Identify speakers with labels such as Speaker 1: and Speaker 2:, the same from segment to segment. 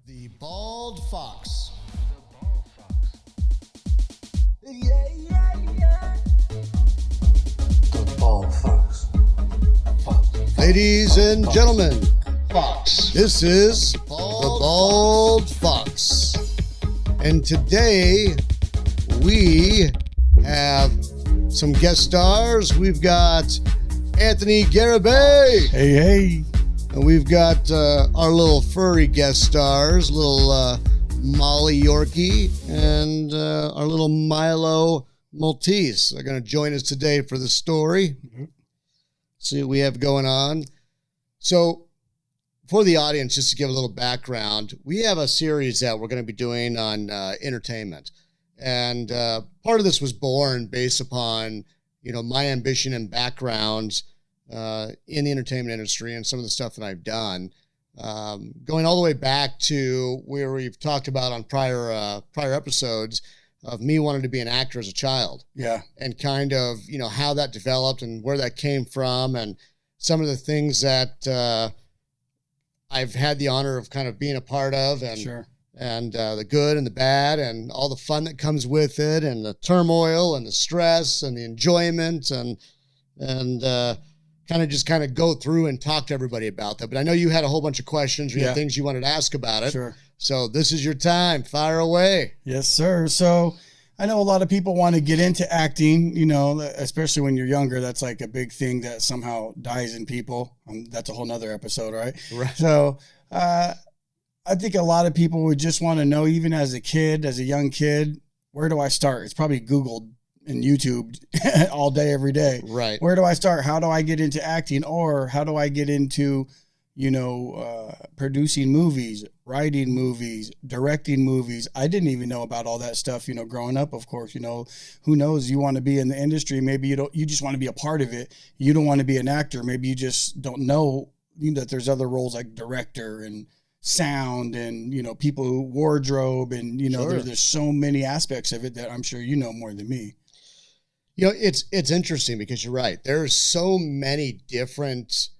Speaker 1: The Bald Fox.
Speaker 2: Yeah, yeah, yeah.
Speaker 3: The Bald Fox.
Speaker 1: Ladies and gentlemen, this is the Bald Fox. And today we have some guest stars. We've got Anthony Griffithe.
Speaker 4: Hey.
Speaker 1: And we've got our little furry guest stars, little Molly Yorkie and our little Milo Maltese. They're going to join us today for the story. See what we have going on. So for the audience, just to give a little background, we have a series that we're going to be doing on entertainment. And part of this was born based upon, my ambition and background in the entertainment industry and some of the stuff that I've done, going all the way back to where we've talked about on prior episodes of me wanting to be an actor as a child.
Speaker 4: Yeah.
Speaker 1: And kind of, how that developed and where that came from and some of the things that I've had the honor of kind of being a part of and,
Speaker 4: Sure.
Speaker 1: and the good and the bad and all the fun that comes with it and the turmoil and the stress and the enjoyment and kind of go through and talk to everybody about that. But I know you had a whole bunch of questions. You had things you wanted to ask about it.
Speaker 4: Sure.
Speaker 1: So this is your time. Fire away.
Speaker 4: Yes, sir. So I know a lot of people want to get into acting, especially when you're younger. That's like a big thing that somehow dies in people. That's a whole nother episode, right?
Speaker 1: Right.
Speaker 4: So I think a lot of people would just want to know, even as a young kid, where do I start? It's probably Googled and YouTube all day, every day.
Speaker 1: Right.
Speaker 4: Where do I start? How do I get into acting? Or how do I get into, producing movies, writing movies, directing movies? I didn't even know about all that stuff, growing up, of course. Who knows? You want to be in the industry. Maybe you just want to be a part of it. You don't want to be an actor. Maybe you just don't know, that there's other roles like director and sound and, people who wardrobe and,
Speaker 1: Sure.
Speaker 4: there's so many aspects of it that I'm sure you know more than me.
Speaker 1: It's interesting because you're right. There's so many different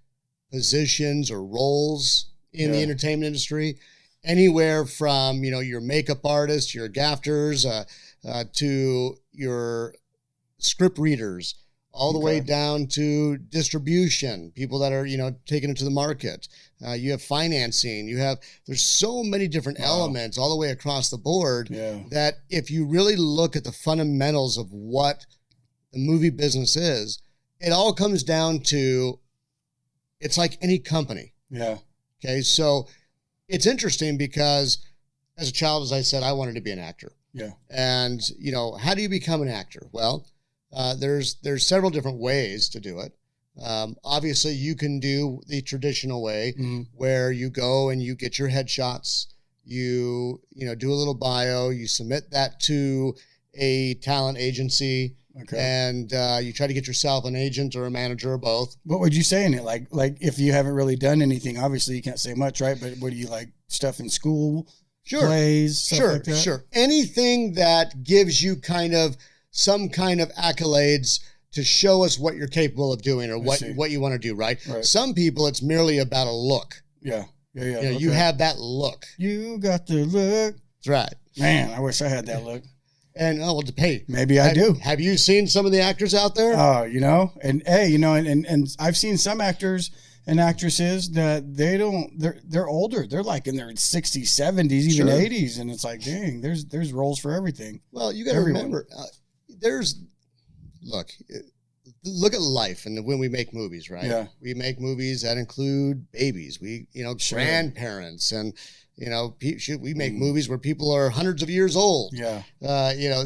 Speaker 1: positions or roles in the entertainment industry, anywhere from, your makeup artist, your gaffers, to your script readers, all the way down to distribution, people that are, taking it to the market. You have financing, there's so many different elements all the way across the board that if you really look at the fundamentals of what the movie business is, it all comes down to, it's like any company.
Speaker 4: Yeah.
Speaker 1: Okay. So it's interesting because as a child, as I said, I wanted to be an actor.
Speaker 4: Yeah.
Speaker 1: And, how do you become an actor? Well, there's several different ways to do it. Obviously you can do the traditional way where you go and you get your headshots, you do a little bio, you submit that to a talent agency.
Speaker 4: Okay.
Speaker 1: And you try to get yourself an agent or a manager or both.
Speaker 4: What would you say in it? Like if you haven't really done anything, obviously you can't say much, right? But what do you like, stuff in school, plays, stuff like that?
Speaker 1: Sure. Anything that gives you kind of some kind of accolades to show us what you're capable of doing or what you want to do, right? Some people, it's merely about a look.
Speaker 4: Yeah.
Speaker 1: You have that look.
Speaker 4: You got the look.
Speaker 1: That's right.
Speaker 4: Man, I wish I had that look.
Speaker 1: And hey,
Speaker 4: maybe I do.
Speaker 1: Have you seen some of the actors out there?
Speaker 4: Oh, and hey, and I've seen some actors and actresses that they're older. They're like in their 60s, 70s, even 80s. And it's like, dang, there's roles for everything.
Speaker 1: Well, you got to remember, look at life. And when we make movies, right?
Speaker 4: Yeah.
Speaker 1: We make movies that include babies, grandparents and, we make movies where people are hundreds of years old.
Speaker 4: Yeah.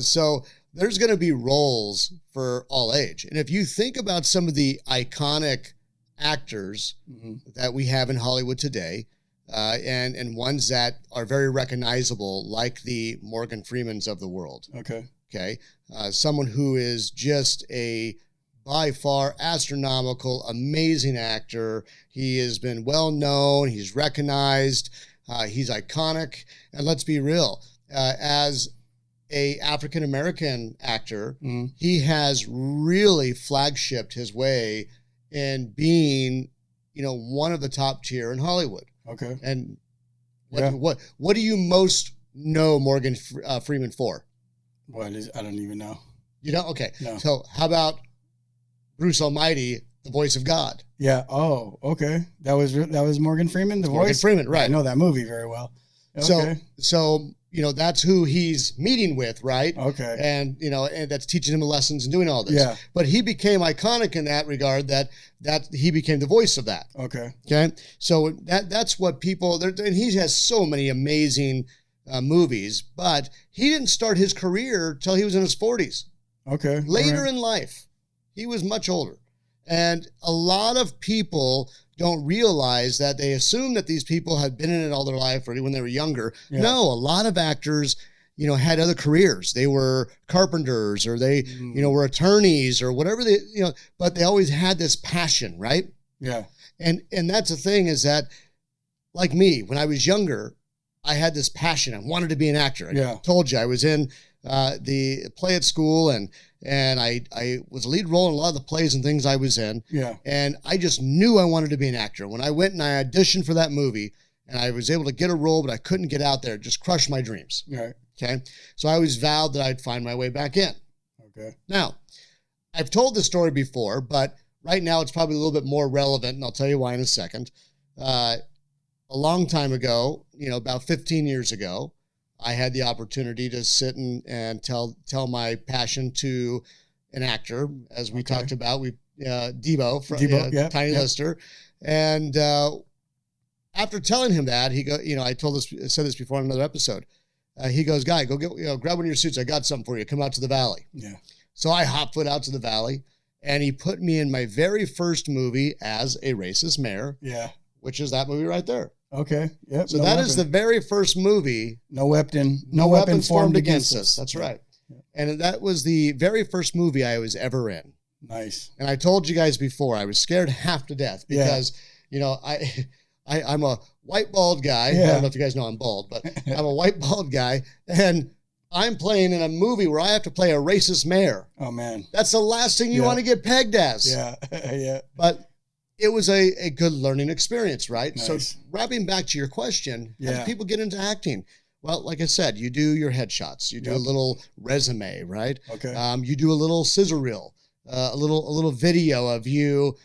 Speaker 1: So there's going to be roles for all age. And if you think about some of the iconic actors that we have in Hollywood today, and ones that are very recognizable, like the Morgan Freemans of the world. Okay. Someone who is just a by far astronomical, amazing actor. He has been well known. He's recognized. He's iconic. And let's be real, as a African-American actor, he has really flagshipped his way in being, one of the top tier in Hollywood.
Speaker 4: Okay.
Speaker 1: And What do you most know Morgan Freeman for?
Speaker 4: I don't even know.
Speaker 1: You don't? Okay.
Speaker 4: No.
Speaker 1: So how about Bruce Almighty, the voice of God?
Speaker 4: Yeah. Oh, okay. That was Morgan Freeman, the
Speaker 1: Morgan
Speaker 4: voice?
Speaker 1: Freeman, right.
Speaker 4: I know that movie very well. Okay.
Speaker 1: So that's who he's meeting with, right?
Speaker 4: Okay.
Speaker 1: And, and that's teaching him lessons and doing all this.
Speaker 4: Yeah.
Speaker 1: But he became iconic in that regard that he became the voice of that.
Speaker 4: Okay.
Speaker 1: Okay. So that's what people, and he has so many amazing movies, but he didn't start his career till he was in his 40s.
Speaker 4: Okay.
Speaker 1: Later in life, he was much older. And a lot of people don't realize that. They assume that these people had been in it all their life or when they were younger. Yeah. No, a lot of actors, had other careers. They were carpenters or they, were attorneys or whatever they, but they always had this passion, right?
Speaker 4: Yeah.
Speaker 1: And that's the thing is that, like me, when I was younger, I had this passion. I wanted to be an actor. I told you I was in the play at school and I was a lead role in a lot of the plays and things I was in.
Speaker 4: Yeah.
Speaker 1: And I just knew I wanted to be an actor. When I went and I auditioned for that movie and I was able to get a role, but I couldn't get out there, it just crushed my dreams.
Speaker 4: Right.
Speaker 1: Okay. So I always vowed that I'd find my way back in.
Speaker 4: Okay.
Speaker 1: Now, I've told this story before, but right now it's probably a little bit more relevant, and I'll tell you why in a second. A long time ago, about 15 years ago, I had the opportunity to sit and tell my passion to an actor, as we talked about. Debo from Tiny Lister, and after telling him that, he I said this before on another episode. He goes, "Guy, go get grab one of your suits. I got something for you. Come out to the valley."
Speaker 4: Yeah.
Speaker 1: So I hop foot out to the valley, and he put me in my very first movie as a racist mayor.
Speaker 4: Yeah.
Speaker 1: Which is that movie right there.
Speaker 4: Okay. Yep.
Speaker 1: So that is the very first movie.
Speaker 4: No weapon formed against us.
Speaker 1: That's right. Yeah. And that was the very first movie I was ever in.
Speaker 4: Nice.
Speaker 1: And I told you guys before, I was scared half to death because, I'm a white bald guy.
Speaker 4: Yeah.
Speaker 1: I don't know if you guys know I'm bald, but I'm a white bald guy. And I'm playing in a movie where I have to play a racist mayor.
Speaker 4: Oh, man.
Speaker 1: That's the last thing you want to get pegged as.
Speaker 4: Yeah. Yeah.
Speaker 1: But it was a good learning experience, right?
Speaker 4: Nice.
Speaker 1: So wrapping back to your question, how do people get into acting? Well, like I said, you do your headshots, you do a little resume, right?
Speaker 4: Okay.
Speaker 1: You do a little scissor reel, a little video of you,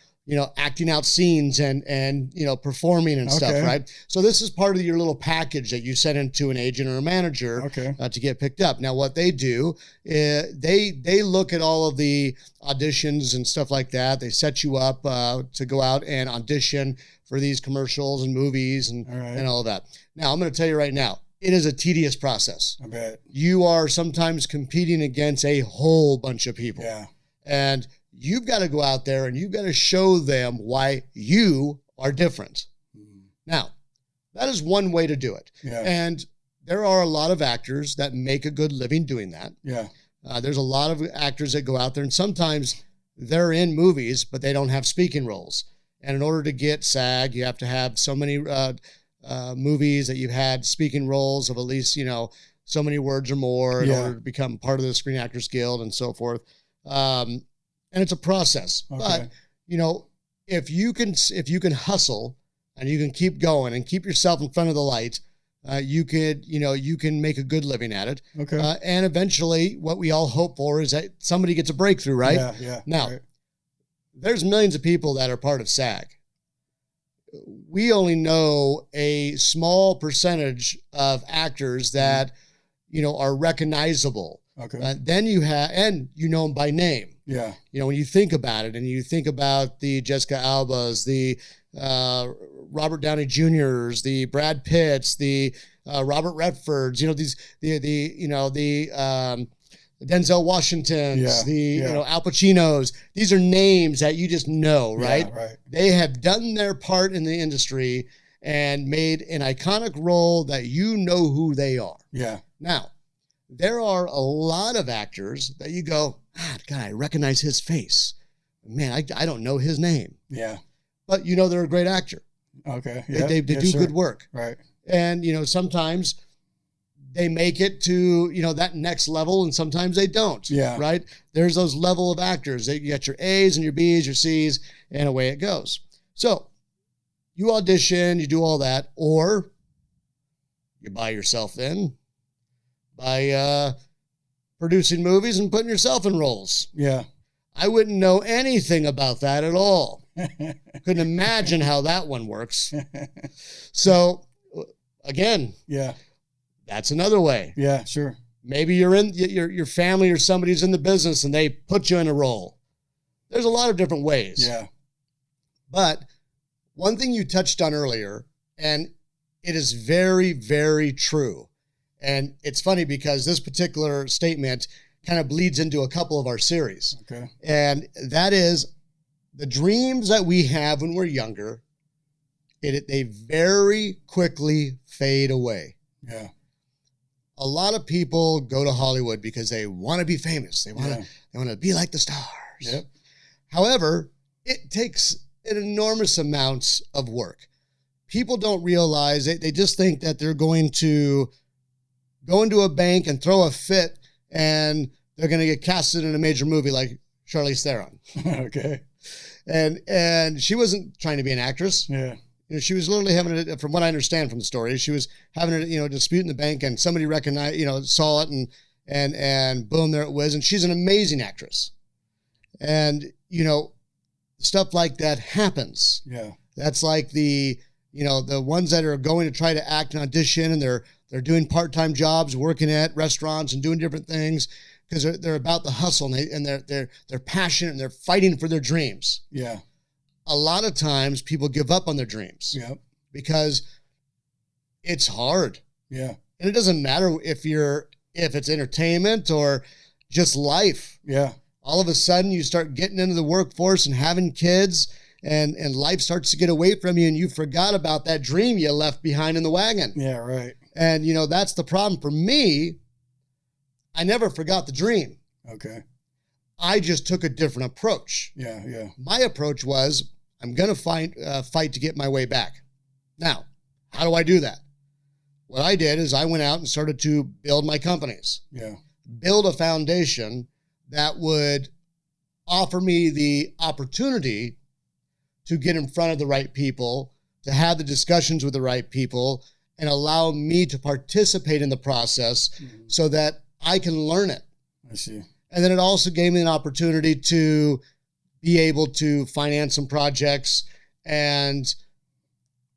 Speaker 1: acting out scenes and performing and stuff, right? So this is part of your little package that you send into an agent or a manager to get picked up. Now, what they do is they look at all of the auditions and stuff like that. They set you up to go out and audition for these commercials and movies and all of that. Now, I'm going to tell you right now, it is a tedious process.
Speaker 4: I bet.
Speaker 1: You are sometimes competing against a whole bunch of people.
Speaker 4: Yeah.
Speaker 1: And you've got to go out there and you've got to show them why you are different. Now, that is one way to do it.
Speaker 4: Yeah.
Speaker 1: And there are a lot of actors that make a good living doing that.
Speaker 4: Yeah.
Speaker 1: There's a lot of actors that go out there and sometimes they're in movies, but they don't have speaking roles. And in order to get SAG, you have to have so many movies that you've had speaking roles of at least, so many words or more in order to become part of the Screen Actors Guild and so forth. And it's a process, but if you can hustle and you can keep going and keep yourself in front of the light, you can make a good living at it.
Speaker 4: Okay.
Speaker 1: And eventually what we all hope for is that somebody gets a breakthrough, right?
Speaker 4: Yeah. Yeah.
Speaker 1: Now, there's millions of people that are part of SAG. We only know a small percentage of actors that, are recognizable.
Speaker 4: Okay.
Speaker 1: Then you have, and you know them by name.
Speaker 4: Yeah.
Speaker 1: When you think about it and you think about the Jessica Albas, the Robert Downey Jr.'s, the Brad Pitts, the Robert Redfords, the Denzel Washingtons, Al Pacinos. These are names that you just know, right?
Speaker 4: Yeah, right.
Speaker 1: They have done their part in the industry and made an iconic role that you know who they are.
Speaker 4: Yeah.
Speaker 1: Now, there are a lot of actors that you go, God, I recognize his face. Man, I don't know his name.
Speaker 4: Yeah.
Speaker 1: But they're a great actor.
Speaker 4: Okay. Yeah.
Speaker 1: They do good work.
Speaker 4: Right.
Speaker 1: And, sometimes they make it to, that next level and sometimes they don't.
Speaker 4: Yeah.
Speaker 1: Right? There's those level of actors. You got your A's and your B's, your C's, and away it goes. So you audition, you do all that, or You buy yourself in by producing movies and putting yourself in roles.
Speaker 4: Yeah.
Speaker 1: I wouldn't know anything about that at all. Couldn't imagine how that one works. So, again,
Speaker 4: Yeah.
Speaker 1: that's another way.
Speaker 4: Yeah, sure.
Speaker 1: Maybe you're in your family or somebody's in the business and they put you in a role. There's a lot of different ways.
Speaker 4: Yeah.
Speaker 1: But one thing you touched on earlier, and it is very, very true. And it's funny because this particular statement kind of bleeds into a couple of our series.
Speaker 4: Okay.
Speaker 1: And that is the dreams that we have when we're younger, they very quickly fade away.
Speaker 4: Yeah.
Speaker 1: A lot of people go to Hollywood because they want to be famous. They want to be like the stars.
Speaker 4: Yep.
Speaker 1: However, it takes an enormous amounts of work. People don't realize it. They just think that they're going to go into a bank and throw a fit and they're going to get casted in a major movie like Charlize Theron.
Speaker 4: Okay.
Speaker 1: And she wasn't trying to be an actress.
Speaker 4: Yeah.
Speaker 1: You know, she was literally having from what I understand from the story, she was having a dispute in the bank, and somebody recognized, saw it, and boom, there it was. And she's an amazing actress, and stuff like that happens.
Speaker 4: Yeah.
Speaker 1: That's like the ones that are going to try to act and audition, and they're doing part-time jobs, working at restaurants and doing different things because they're about the hustle, and they're passionate and they're fighting for their dreams.
Speaker 4: Yeah.
Speaker 1: A lot of times people give up on their dreams.
Speaker 4: Yeah.
Speaker 1: Because it's hard.
Speaker 4: Yeah.
Speaker 1: And it doesn't matter if it's entertainment or just life.
Speaker 4: Yeah.
Speaker 1: All of a sudden you start getting into the workforce and having kids, and life starts to get away from you, and you forgot about that dream you left behind in the wagon.
Speaker 4: Yeah, right.
Speaker 1: And that's the problem for me. I never forgot the dream.
Speaker 4: Okay.
Speaker 1: I just took a different approach.
Speaker 4: Yeah, yeah.
Speaker 1: My approach was, I'm going to fight to get my way back. Now, how do I do that? What I did is I went out and started to build my companies.
Speaker 4: Yeah.
Speaker 1: Build a foundation that would offer me the opportunity to get in front of the right people, to have the discussions with the right people, and allow me to participate in the process so that I can learn it.
Speaker 4: I see.
Speaker 1: And then it also gave me an opportunity to be able to finance some projects and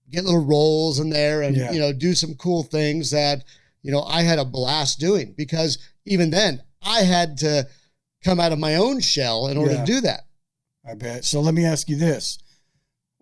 Speaker 1: get little roles in there and, do some cool things that, I had a blast doing, because even then I had to come out of my own shell in order to do that.
Speaker 4: I bet. So let me ask you this.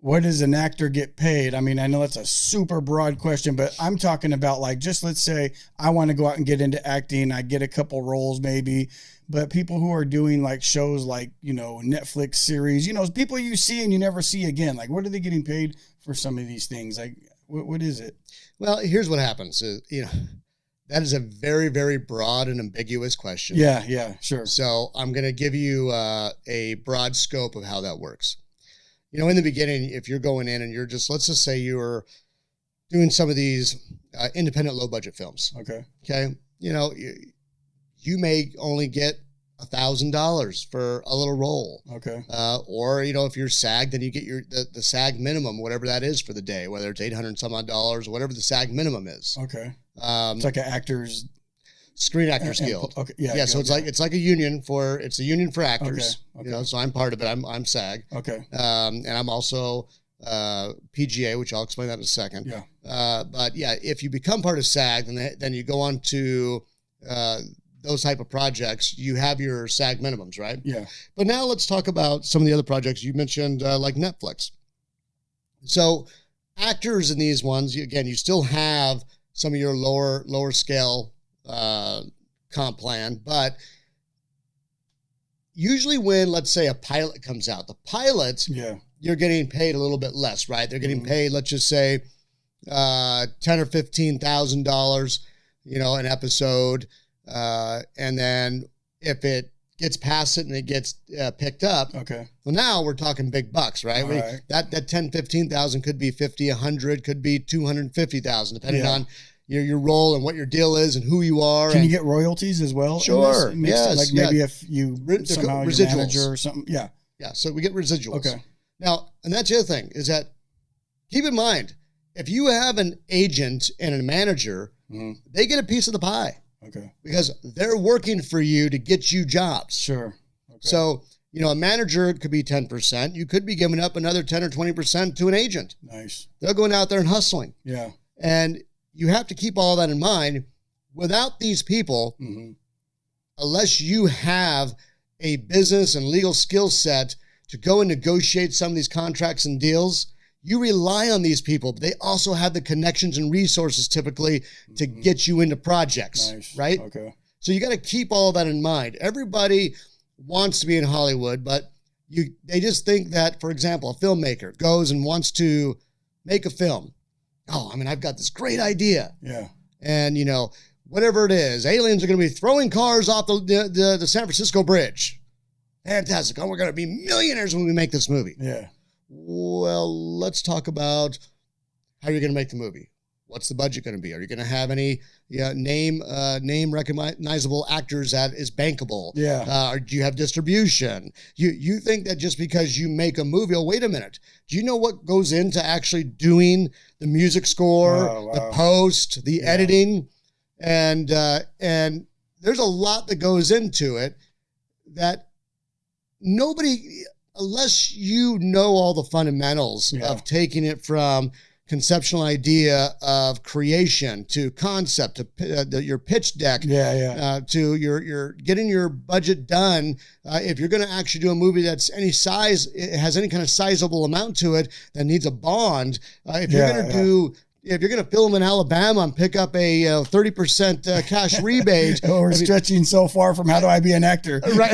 Speaker 4: What does an actor get paid? I mean, I know that's a super broad question, but I'm talking about, like, just let's say I want to go out and get into acting. I get a couple roles maybe, but people who are doing like shows like, Netflix series, people you see and you never see again. Like, what are they getting paid for some of these things? Like, what is it?
Speaker 1: Well, here's what happens. That is a very, very broad and ambiguous question.
Speaker 4: Yeah, yeah, sure.
Speaker 1: So I'm going to give you a broad scope of how that works. In the beginning, if you're going in and you're let's just say you're doing some of these independent low budget films.
Speaker 4: Okay.
Speaker 1: Okay. You may only get $1,000 for a little role.
Speaker 4: Okay.
Speaker 1: Or, if you're SAG, then you get the SAG minimum, whatever that is for the day, whether it's $800 some odd dollars, or whatever the SAG minimum is.
Speaker 4: Okay. It's like an actor's
Speaker 1: Screen Actors Guild.
Speaker 4: Okay. Yeah.
Speaker 1: Yeah. So it's like a union for actors.
Speaker 4: Okay.
Speaker 1: So I'm part of it. I'm SAG.
Speaker 4: Okay.
Speaker 1: And I'm also PGA, which I'll explain that in a second.
Speaker 4: Yeah.
Speaker 1: But yeah, if you become part of SAG, then you go on to those type of projects. You have your SAG minimums, right?
Speaker 4: Yeah.
Speaker 1: But now let's talk about some of the other projects you mentioned, like Netflix. So actors in these ones, you still have some of your lower scale comp plan, but usually when, let's say, a pilot comes out, the pilot, you're getting paid a little bit less, right? They're getting paid, let's just say, $10,000 or $15,000, an episode, and then if it gets past it and it gets picked up,
Speaker 4: okay.
Speaker 1: Well, now we're talking big bucks, right?
Speaker 4: Right.
Speaker 1: That 10, 15,000 could be 50, 100, could be 250,000, depending on your role and what your deal is and who you are.
Speaker 4: Can you get royalties as well?
Speaker 1: Sure. Yes.
Speaker 4: Like maybe if you somehow your manager or something. Yeah.
Speaker 1: Yeah. So we get residuals.
Speaker 4: Okay.
Speaker 1: Now, and that's the other thing is that keep in mind, if you have an agent and a manager, they get a piece of the pie.
Speaker 4: Okay.
Speaker 1: Because they're working for you to get you jobs.
Speaker 4: Sure. Okay.
Speaker 1: So, a manager could be 10%. You could be giving up another 10 or 20% to an agent.
Speaker 4: Nice.
Speaker 1: They're going out there and hustling.
Speaker 4: Yeah.
Speaker 1: And you have to keep all that in mind. Without these people, unless you have a business and legal skill set to go and negotiate some of these contracts and deals, you rely on these people, but they also have the connections and resources typically to get you into projects, right?
Speaker 4: Okay.
Speaker 1: So you got to keep all of that in mind. Everybody wants to be in Hollywood, but they just think that, for example, a filmmaker goes and wants to make a film. Oh, I've got this great idea.
Speaker 4: Yeah.
Speaker 1: And, whatever it is, aliens are going to be throwing cars off the San Francisco Bridge. Fantastic. Oh, we're going to be millionaires when we make this movie.
Speaker 4: Yeah.
Speaker 1: Well, let's talk about how you're going to make the movie. What's the budget going to be? Are you going to have any name recognizable actors that is bankable?
Speaker 4: Yeah.
Speaker 1: Do you have distribution? You think that just because you make a movie, oh, wait a minute. Do you know what goes into actually doing the music score, the post, the editing? And there's a lot that goes into it that nobody, unless you know all the fundamentals of taking it from conceptual idea of creation to concept to your pitch deck, to your getting your budget done. If you're going to actually do a movie that's any size, it has any kind of sizable amount to it that needs a bond. If you're going to if you're going to film in Alabama and pick up a 30% cash rebate.
Speaker 4: We're stretching so far from how do I be an actor?
Speaker 1: Right.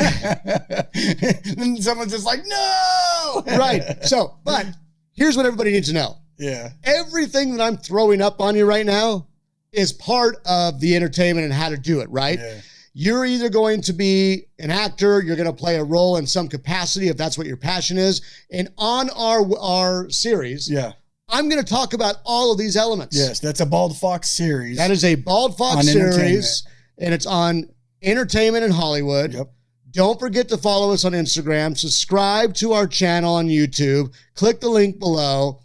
Speaker 4: And someone's just like, no.
Speaker 1: Right. So, but here's what everybody needs to know.
Speaker 4: Yeah.
Speaker 1: Everything that I'm throwing up on you right now is part of the entertainment and how to do it, right?
Speaker 4: Yeah.
Speaker 1: You're either going to be an actor, you're going to play a role in some capacity if that's what your passion is. And on our series, I'm going to talk about all of these elements.
Speaker 4: Yes, that's a Bald Fox series.
Speaker 1: That is a Bald Fox series, and it's on entertainment in Hollywood.
Speaker 4: Yep.
Speaker 1: Don't forget to follow us on Instagram. Subscribe to our channel on YouTube. Click the link below.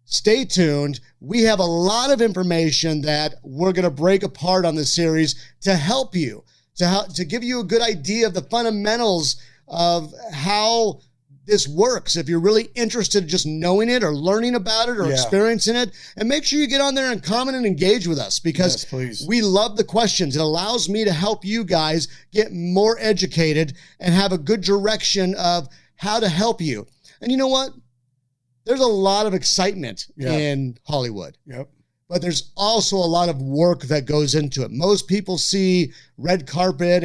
Speaker 1: Stay tuned. We have a lot of information that we're going to break apart on this series to help you, to give you a good idea of the fundamentals of how this works. If you're really interested in just knowing it or learning about it or experiencing it, and make sure you get on there and comment and engage with us because we love the questions. It allows me to help you guys get more educated and have a good direction of how to help you. And you know what? There's a lot of excitement in Hollywood.
Speaker 4: Yep.
Speaker 1: But there's also a lot of work that goes into it. Most people see red carpet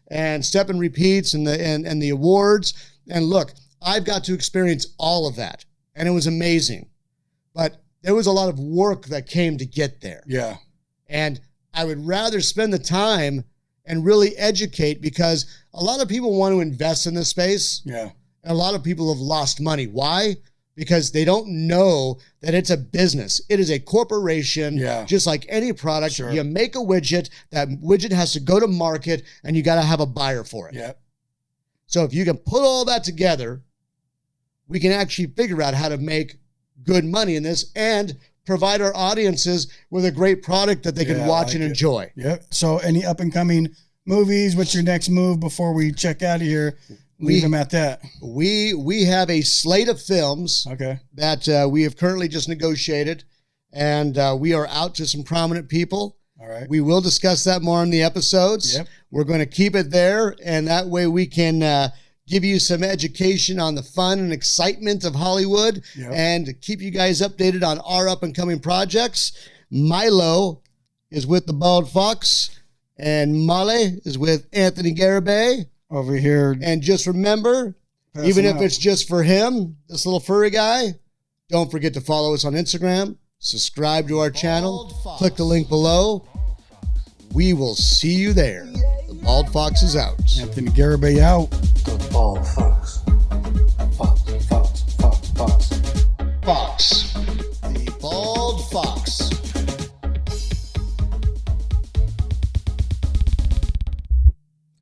Speaker 1: and step and repeats and the awards. And look, I've got to experience all of that. And it was amazing. But there was a lot of work that came to get there.
Speaker 4: Yeah.
Speaker 1: And I would rather spend the time and really educate because a lot of people want to invest in this space.
Speaker 4: Yeah.
Speaker 1: And a lot of people have lost money. Why? Because they don't know that it's a business. It is a corporation, just like any product.
Speaker 4: Sure.
Speaker 1: You make a widget, that widget has to go to market, and you got to have a buyer for it.
Speaker 4: Yeah.
Speaker 1: So if you can put all that together, we can actually figure out how to make good money in this and provide our audiences with a great product that they can watch and enjoy.
Speaker 4: Yep. So any up and coming movies, what's your next move before we check out of here? Leave them at that.
Speaker 1: We have a slate of films that we have currently just negotiated, and we are out to some prominent people.
Speaker 4: All right.
Speaker 1: We will discuss that more in the episodes.
Speaker 4: Yep.
Speaker 1: We're going to keep it there, and that way we can give you some education on the fun and excitement of Hollywood and keep you guys updated on our up-and-coming projects. Milo is with the Bald Fox, and Molly is with Anthony Garibay.
Speaker 4: Over here.
Speaker 1: And just remember, even if it's just for him, this little furry guy, don't forget to follow us on Instagram, subscribe to our channel, click the link below. We will see you there. The Bald Fox is out.
Speaker 4: Anthony Garibay out.
Speaker 3: Good ball.